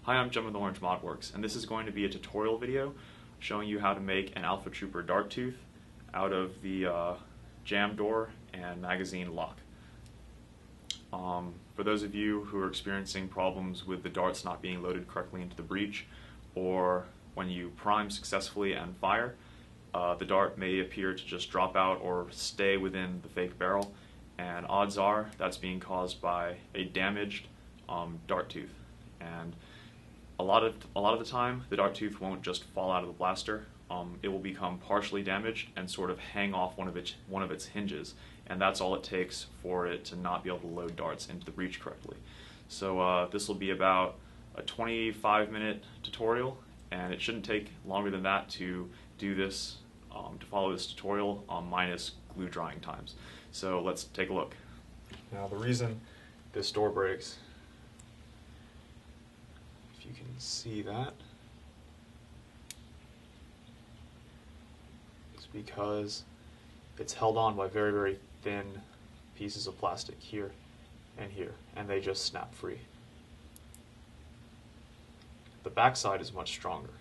Hi, I'm Jim with Orange ModWorks, and this is going to be a tutorial video showing you how to make an Alpha Trooper dart tooth out of the jam door and magazine lock. For those of you who are experiencing problems with the darts not being loaded correctly into the breech, or when you prime successfully and fire, the dart may appear to just drop out or stay within the fake barrel, and odds are that's being caused by a damaged dart tooth. And a lot of the time, the dart tooth won't just fall out of the blaster. It will become partially damaged and sort of hang off one of its hinges, and that's all it takes for it to not be able to load darts into the breech correctly. So this will be about a 25-minute tutorial, and it shouldn't take longer than that to do this, to follow this tutorial, minus glue drying times. So let's take a look. Now the reason this door breaks, if you can see that, is because it's held on by very, very thin pieces of plastic here, and they just snap free. The backside is much stronger,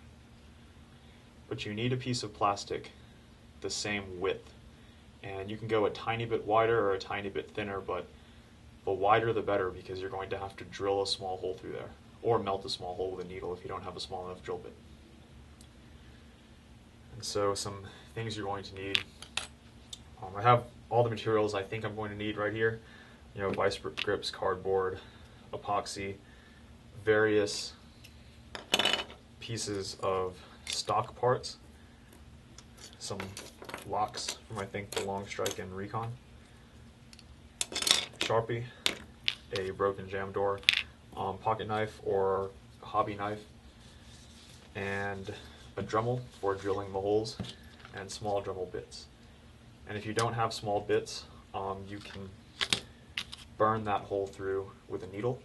but you need a piece of plastic the same width, and you can go a tiny bit wider or a tiny bit thinner, but the wider the better, because you're going to have to drill a small hole through there, or melt a small hole with a needle if you don't have a small enough drill bit. And so some things you're going to need, I have all the materials I think I'm going to need right here. You know, vice grips, cardboard, epoxy, various pieces of stock parts, some locks from I think the Long Strike and Recon, Sharpie, a broken jam door, pocket knife or hobby knife, and a Dremel for drilling the holes, and small Dremel bits. And if you don't have small bits, you can burn that hole through with a needle,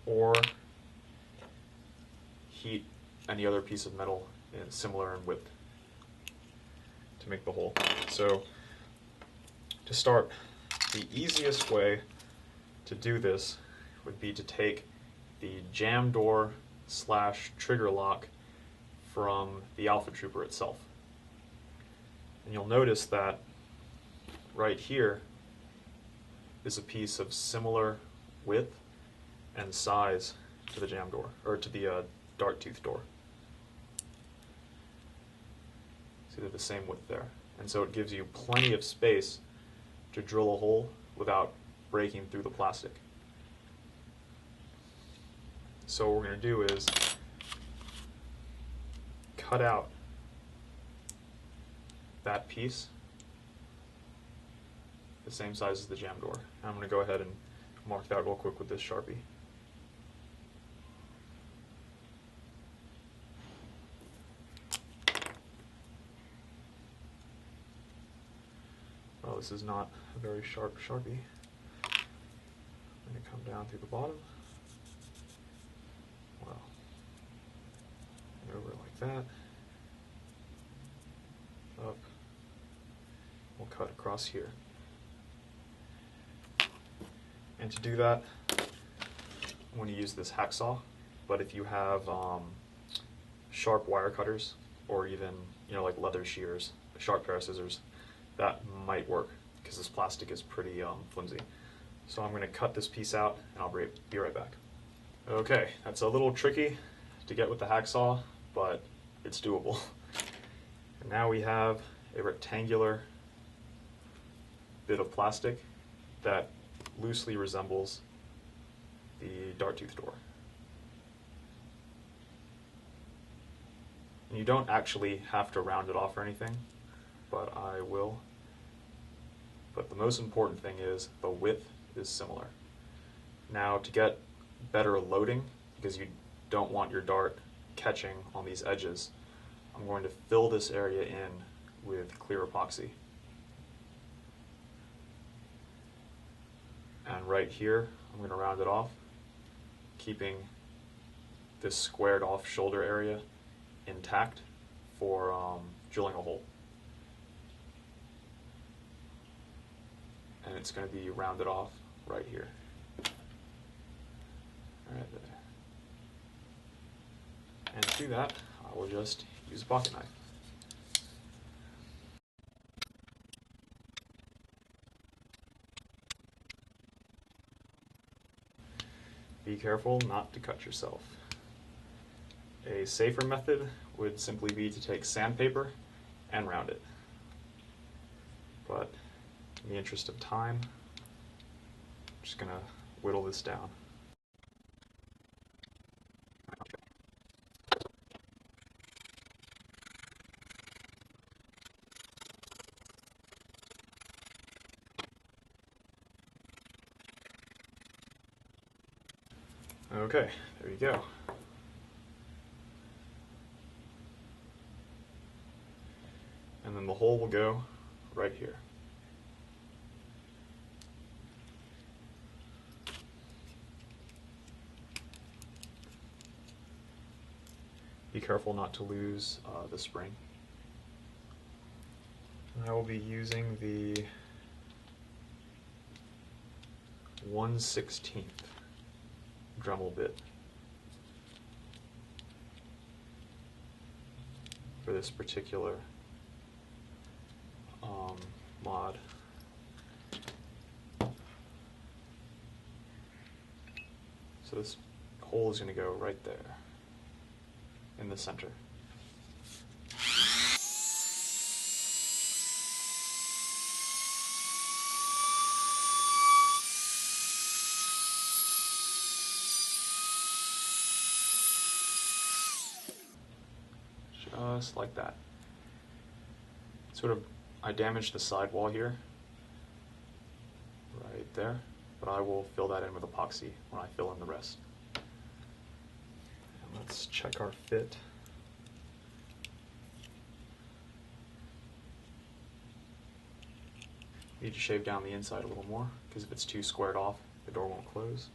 or heat any other piece of metal similar in width to make the hole. So to start, the easiest way to do this would be to take the jam door / trigger lock from the Alpha Trooper itself. And you'll notice that right here is a piece of similar width and size to the jam door, or to the dart tooth door. See, they're the same width there. And so it gives you plenty of space to drill a hole without breaking through the plastic. So what we're going to do is cut out that piece the same size as the jam door. I'm going to go ahead and mark that real quick with this Sharpie. Oh, this is not a very sharp Sharpie. I'm going to come down through the bottom. Well, and over like that. Up. We'll cut across here. And to do that, I'm going to use this hacksaw, but if you have sharp wire cutters, or even, you know, like leather shears, a sharp pair of scissors, that might work, because this plastic is pretty flimsy. So I'm going to cut this piece out, and I'll be right back. Okay, that's a little tricky to get with the hacksaw, but it's doable. And now we have a rectangular bit of plastic that loosely resembles the dart tooth door. And you don't actually have to round it off or anything, but I will. But the most important thing is the width is similar. Now, to get better loading, because you don't want your dart catching on these edges, I'm going to fill this area in with clear epoxy. And right here, I'm going to round it off, keeping this squared off shoulder area intact for drilling a hole. And it's going to be rounded off right here. Right there. to do that, I will just use a pocket knife. Be careful not to cut yourself. A safer method would simply be to take sandpaper and round it. But in the interest of time, I'm just going to whittle this down. Okay, there you go. And then the hole will go right here. Be careful not to lose the spring. And I will be using the 1/16 Dremel bit for this particular mod. So this hole is going to go right there in the center. Just like that. I damaged the sidewall here, right there, but I will fill that in with epoxy when I fill in the rest. And let's check our fit. Need to shave down the inside a little more, because if it's too squared off, the door won't close.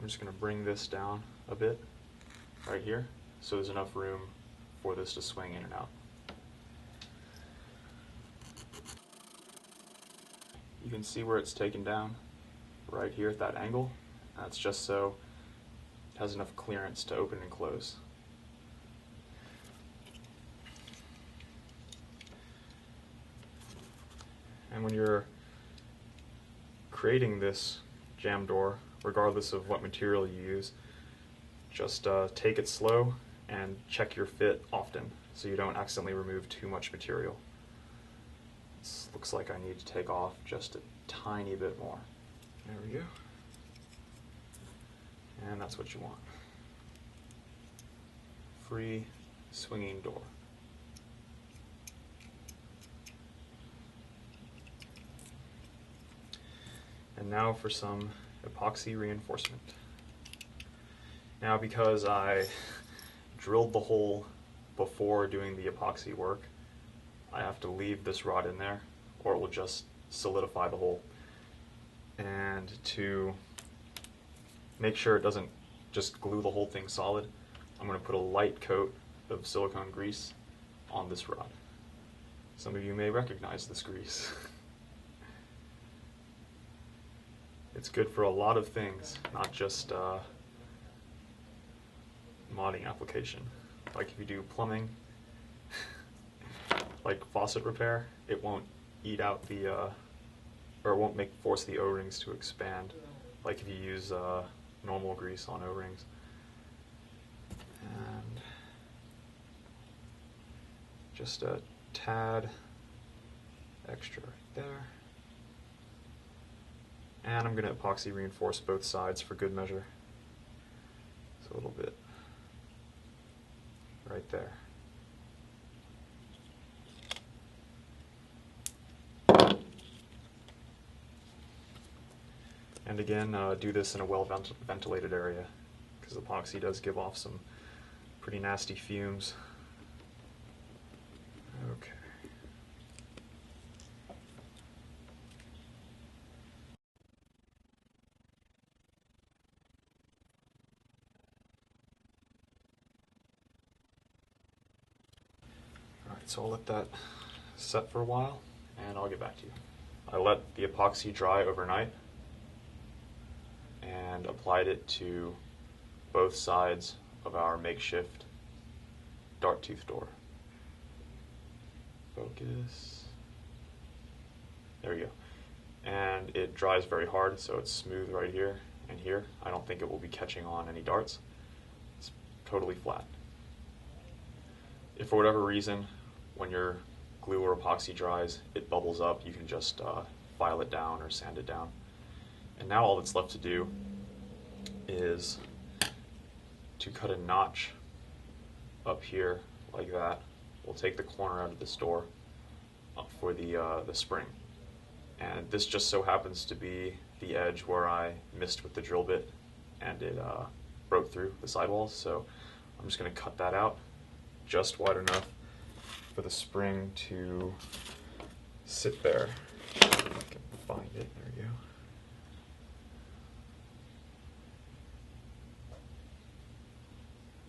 I'm just going to bring this down a bit, right here, so there's enough room for this to swing in and out. You can see where it's taken down, right here at that angle. That's just so it has enough clearance to open and close. And when you're creating this jamb door, regardless of what material you use, just take it slow and check your fit often so you don't accidentally remove too much material. This looks like I need to take off just a tiny bit more. There we go. And that's what you want. Free swinging door. And now for some epoxy reinforcement. Now, because I drilled the hole before doing the epoxy work, I have to leave this rod in there or it will just solidify the hole. And to make sure it doesn't just glue the whole thing solid, I'm going to put a light coat of silicone grease on this rod. Some of you may recognize this grease. It's good for a lot of things, not just modding application. Like if you do plumbing, like faucet repair, it won't eat out the, or it won't force the O-rings to expand, like if you use normal grease on O-rings. And just a tad extra right there. And I'm going to epoxy reinforce both sides for good measure. So a little bit right there. And again, do this in a well-ventilated area, because epoxy does give off some pretty nasty fumes. Okay. Alright, so I'll let that set for a while, and I'll get back to you. I let the epoxy dry overnight, and applied it to both sides of our makeshift dart tooth door. Focus. There we go. And it dries very hard, so it's smooth right here and here. I don't think it will be catching on any darts. It's totally flat. If for whatever reason, when your glue or epoxy dries, it bubbles up, you can just file it down or sand it down. And now all that's left to do is to cut a notch up here like that. We'll take the corner out of this door for the spring. And this just so happens to be the edge where I missed with the drill bit and it broke through the sidewalls. So I'm just going to cut that out just wide enough for the spring to sit there. If I can find it, there we go.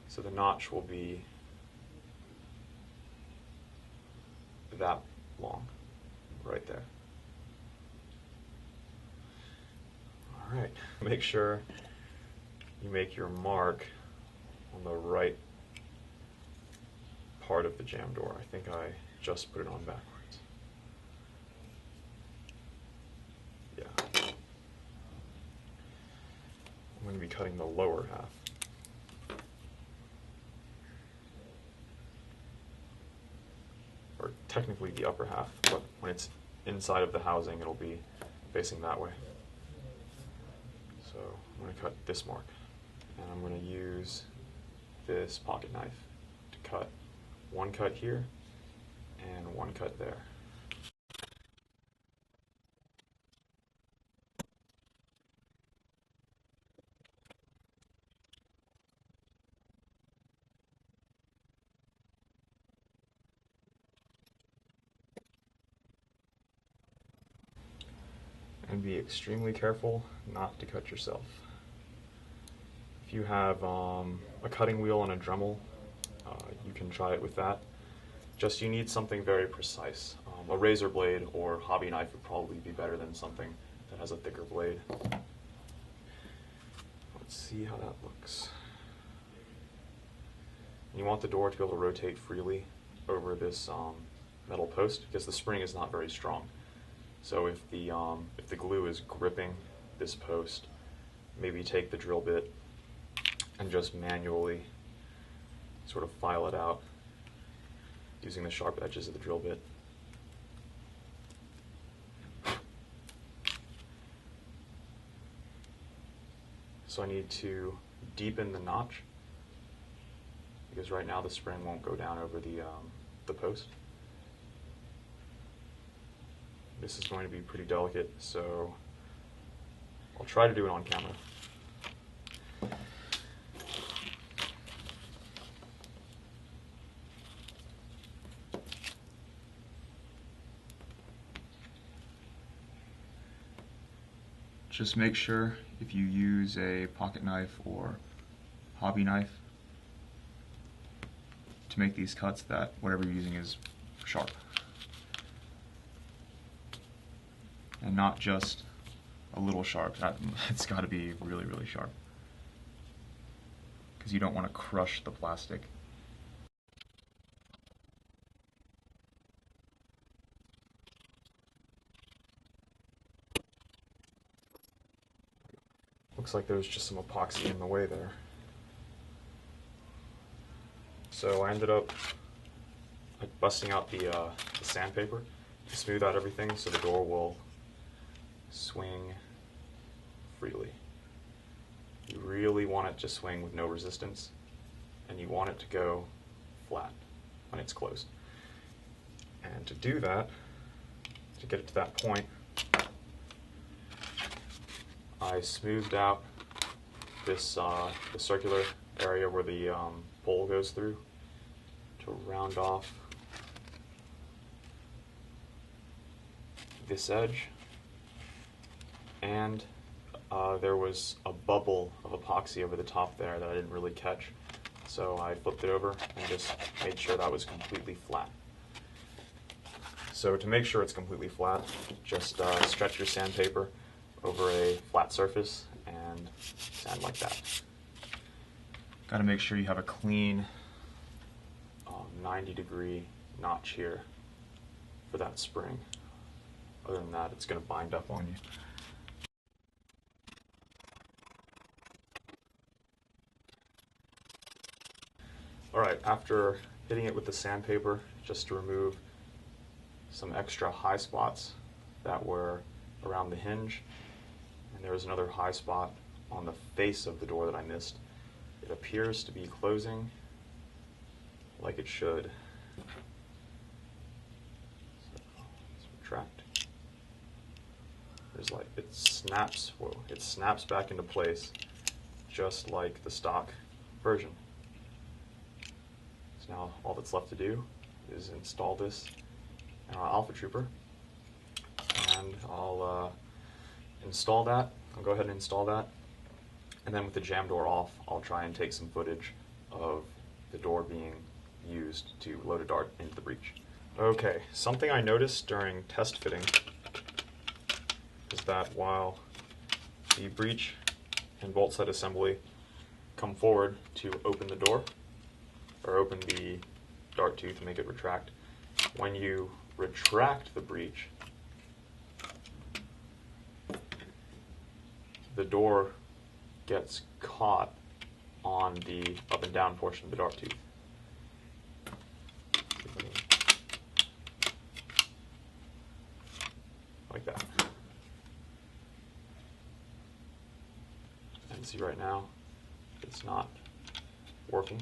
So the notch will be that long, right there. All right, make sure you make your mark on the right part of the jam door. I think I just put it on backwards. Yeah. I'm going to be cutting the lower half. Or technically the upper half, but when it's inside of the housing, it'll be facing that way. So I'm going to cut this mark, and I'm going to use this pocket knife to cut one cut here and one cut there. And be extremely careful not to cut yourself. If you have a cutting wheel and a Dremel, you can try it with that. Just you need something very precise. A razor blade or hobby knife would probably be better than something that has a thicker blade. Let's see how that looks. You want the door to be able to rotate freely over this metal post because the spring is not very strong. So if the glue is gripping this post, maybe take the drill bit and just manually sort of file it out using the sharp edges of the drill bit. So I need to deepen the notch because right now the spring won't go down over the post. This is going to be pretty delicate, so I'll try to do it on camera. Just make sure if you use a pocket knife or hobby knife to make these cuts that whatever you're using is sharp. And not just a little sharp. It's got to be really, really sharp. Because you don't want to crush the plastic. Looks like there's just some epoxy in the way there. So I ended up busting out the sandpaper to smooth out everything so the door will swing freely. You really want it to swing with no resistance, and you want it to go flat when it's closed. And to do that, to get it to that point, I smoothed out this the circular area where the pole goes through to round off this edge. And there was a bubble of epoxy over the top there that I didn't really catch. So I flipped it over and just made sure that was completely flat. So to make sure it's completely flat, just stretch your sandpaper over a flat surface and sand like that. Got to make sure you have a clean 90-degree notch here for that spring. Other than that, it's going to bind up on you. Alright, after hitting it with the sandpaper, just to remove some extra high spots that were around the hinge, and there was another high spot on the face of the door that I missed. It appears to be closing like it should. So let's retract. There's like, it snaps back into place just like the stock version. So now all that's left to do is install this in our Alpha Trooper, and I'll install that. I'll go ahead and install that, and then with the jam door off, I'll try and take some footage of the door being used to load a dart into the breech. Okay, something I noticed during test fitting is that while the breech and bolt set assembly come forward to open the door, or open the dart tooth and make it retract, when you retract the breech, the door gets caught on the up and down portion of the dart tooth. Like that. And see right now, it's not working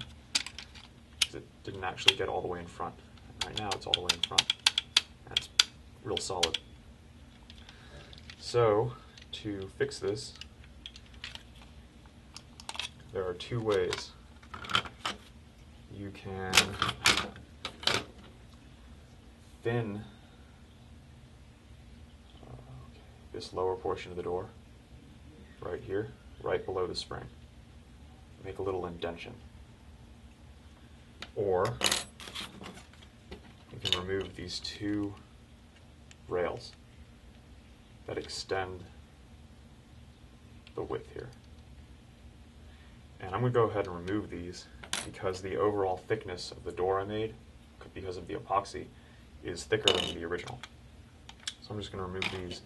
because it didn't actually get all the way in front. And right now it's all the way in front, and it's real solid. So, to fix this, there are two ways. You can thin this lower portion of the door right here, right below the spring. Make a little indentation. Or you can remove these two rails that extend the width here. And I'm going to go ahead and remove these because the overall thickness of the door I made, because of the epoxy, is thicker than the original. So I'm just going to remove these.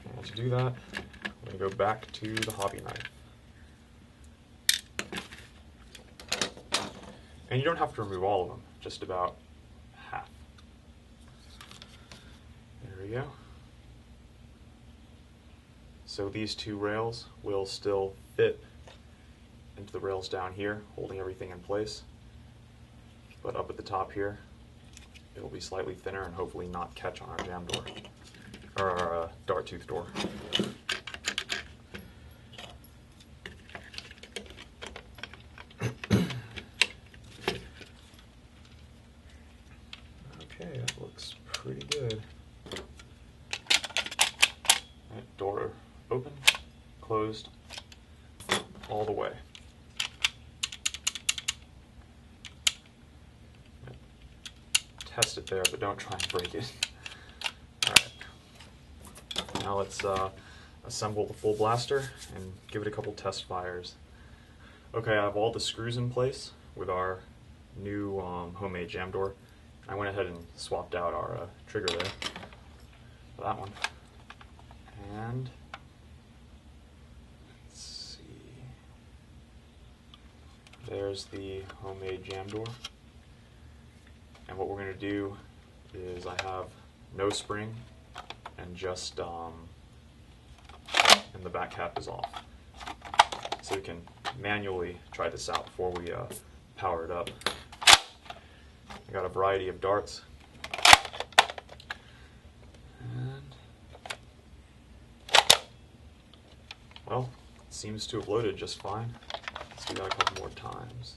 And to do that, I'm going to go back to the hobby knife. And you don't have to remove all of them, just about half. There we go. So these two rails will still fit into the rails down here, holding everything in place. But up at the top here, it'll be slightly thinner and hopefully not catch on our jam door, or our dart tooth door. Okay, that looks pretty good. Right, door open, closed, all the way. Test it there, but don't try and break it. Alright. Now let's assemble the full blaster and give it a couple test fires. Okay, I have all the screws in place with our new homemade jam door. I went ahead and swapped out our trigger there for that one. And let's see. There's the homemade jam door. And what we're going to do is I have no spring and just and the back cap is off. So we can manually try this out before we power it up. I got a variety of darts. And well, it seems to have loaded just fine. Let's do that a couple more times.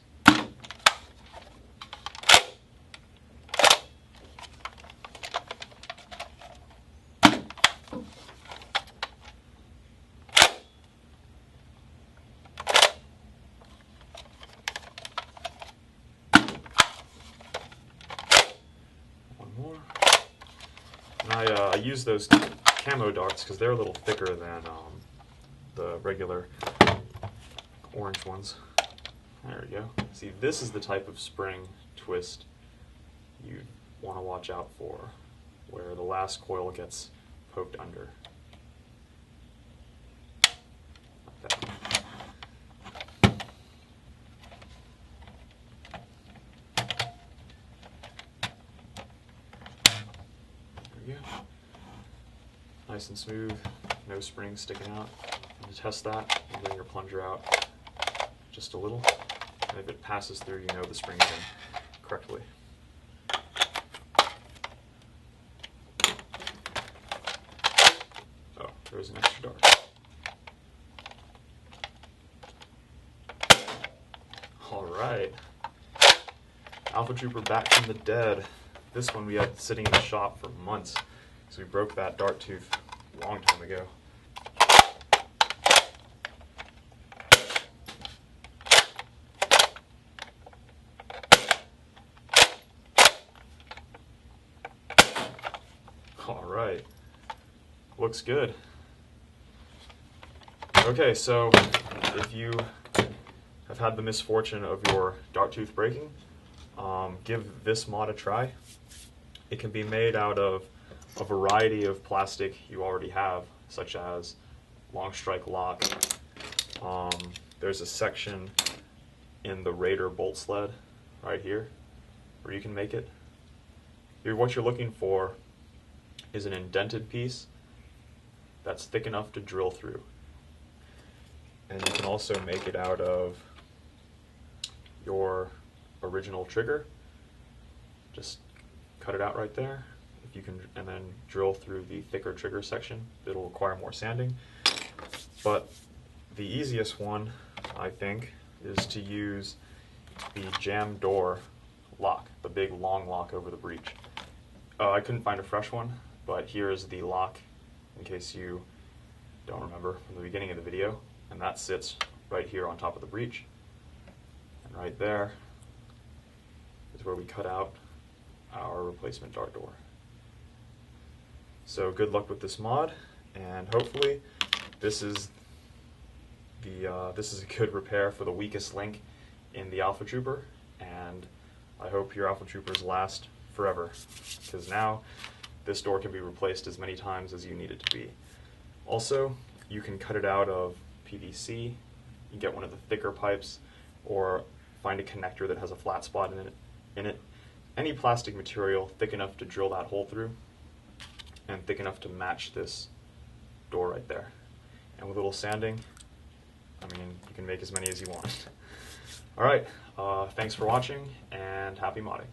One more. And I use those camo darts because they're a little thicker than the regular orange ones. There we go. See, this is the type of spring twist you want to watch out for, where the last coil gets poked under. Like that. There we go. Nice and smooth, no springs sticking out. And to test that, you bring your plunger out just a little, and if it passes through, you know the spring's in correctly. Oh, there's an extra dart. Alright. Alpha Trooper back from the dead. This one we had sitting in the shop for months, so we broke that dart tooth a long time ago. Alright, looks good. Okay, so if you have had the misfortune of your dart tooth breaking, give this mod a try. It can be made out of a variety of plastic you already have, such as long strike lock. There's a section in the Raider bolt sled right here where you can make it. What you're looking for is an indented piece that's thick enough to drill through. And you can also make it out of your original trigger. Just cut it out right there. If you can, and then drill through the thicker trigger section. It'll require more sanding. But the easiest one, I think, is to use the jam door lock, the big long lock over the breech. I couldn't find a fresh one, but here is the lock in case you don't remember from the beginning of the video, and that sits right here on top of the breech. And right there is where we cut out our replacement dart door. So good luck with this mod, and hopefully this is a good repair for the weakest link in the Alpha Trooper, and I hope your Alpha Troopers last forever, because now this door can be replaced as many times as you need it to be. Also, you can cut it out of PVC, you get one of the thicker pipes, or find a connector that has a flat spot in it. Any plastic material thick enough to drill that hole through, and thick enough to match this door right there. And with a little sanding, I mean, you can make as many as you want. Alright, thanks for watching, and happy modding.